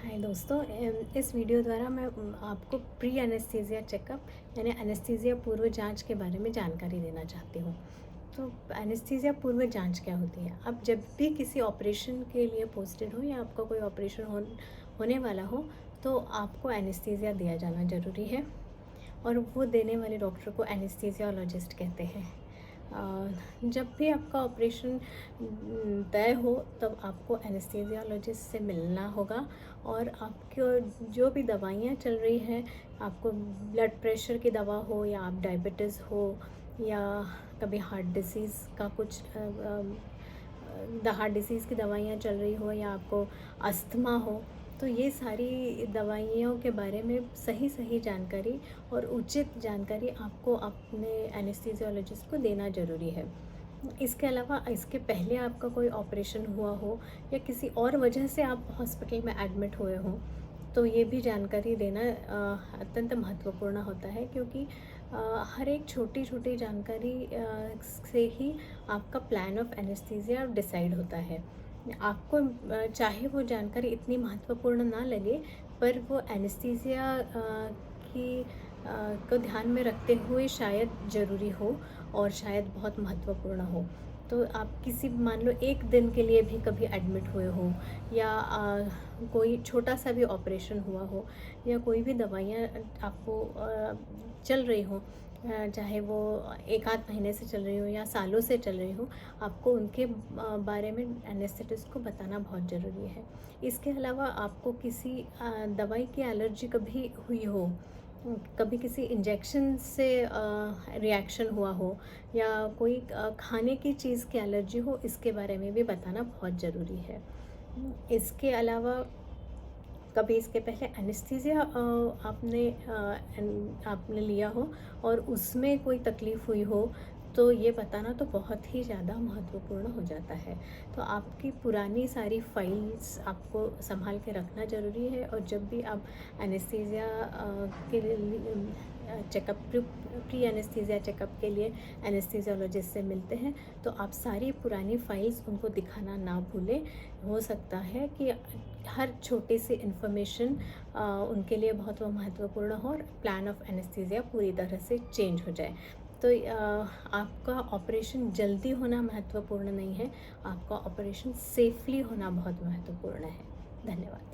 हाय दोस्तों, इस वीडियो द्वारा मैं आपको प्री एनेस्थीसिया चेकअप यानी एनेस्थीसिया पूर्व जांच के बारे में जानकारी देना चाहती हूँ। तो एनेस्थीसिया पूर्व जांच क्या होती है? आप जब भी किसी ऑपरेशन के लिए पोस्टेड हो या आपका कोई ऑपरेशन होने वाला हो, तो आपको एनेस्थीसिया दिया जाना ज़रूरी है और वो देने वाले डॉक्टर को एनेस्थीसियोलॉजिस्ट कहते हैं। जब भी आपका ऑपरेशन तय हो तब आपको एनेस्थीसियोलॉजिस्ट से मिलना होगा और आपको जो भी दवाइयाँ चल रही हैं, आपको ब्लड प्रेशर की दवा हो या आप डायबिटीज़ हो या कभी हार्ट डिसीज़ का कुछ हार्ट डिसीज़ की दवाइयाँ चल रही हो या आपको अस्थमा हो, तो ये सारी दवाइयों के बारे में सही जानकारी और उचित जानकारी आपको अपने एनेस्थीसियोलॉजिस्ट को देना ज़रूरी है। इसके अलावा इसके पहले आपका कोई ऑपरेशन हुआ हो या किसी और वजह से आप हॉस्पिटल में एडमिट हुए हों, तो ये भी जानकारी देना अत्यंत महत्वपूर्ण होता है, क्योंकि हर एक छोटी जानकारी से ही आपका प्लान ऑफ एनेस्थीसिया डिसाइड होता है। आपको चाहे वो जानकारी इतनी महत्वपूर्ण ना लगे, पर वो एनेस्थीसिया की को ध्यान में रखते हुए शायद ज़रूरी हो और शायद बहुत महत्वपूर्ण हो। तो आप किसी मान लो एक दिन के लिए भी कभी एडमिट हुए हो या कोई छोटा सा भी ऑपरेशन हुआ हो या कोई भी दवाइयाँ आपको चल रही हो, चाहे वो एक आध महीने से चल रही हो या सालों से चल रही हो, आपको उनके बारे में एनेस्थेटिस्ट को बताना बहुत ज़रूरी है। इसके अलावा आपको किसी दवाई की एलर्जी कभी हुई हो, कभी किसी इंजेक्शन से रिएक्शन हुआ हो या कोई खाने की चीज़ की एलर्जी हो, इसके बारे में भी बताना बहुत ज़रूरी है। इसके अलावा कभी इसके पहले एनेस्थीसिया आपने लिया हो और उसमें कोई तकलीफ़ हुई हो, तो ये बताना तो बहुत ही ज़्यादा महत्वपूर्ण हो जाता है। तो आपकी पुरानी सारी फाइल्स आपको संभाल के रखना ज़रूरी है और जब भी आप एनेस्थीसिया के लिए चेकअप प्री एनेस्थीसिया चेकअप के लिए एनेस्थीसियोलॉजिस्ट से मिलते हैं, तो आप सारी पुरानी फाइल्स उनको दिखाना ना भूलें। हो सकता है कि हर छोटी सी इन्फॉर्मेशन उनके लिए बहुत महत्वपूर्ण हो और प्लान ऑफ एनेस्थीसिया पूरी तरह से चेंज हो जाए। तो आपका ऑपरेशन जल्दी होना महत्वपूर्ण नहीं है, आपका ऑपरेशन सेफली होना बहुत महत्वपूर्ण है। धन्यवाद।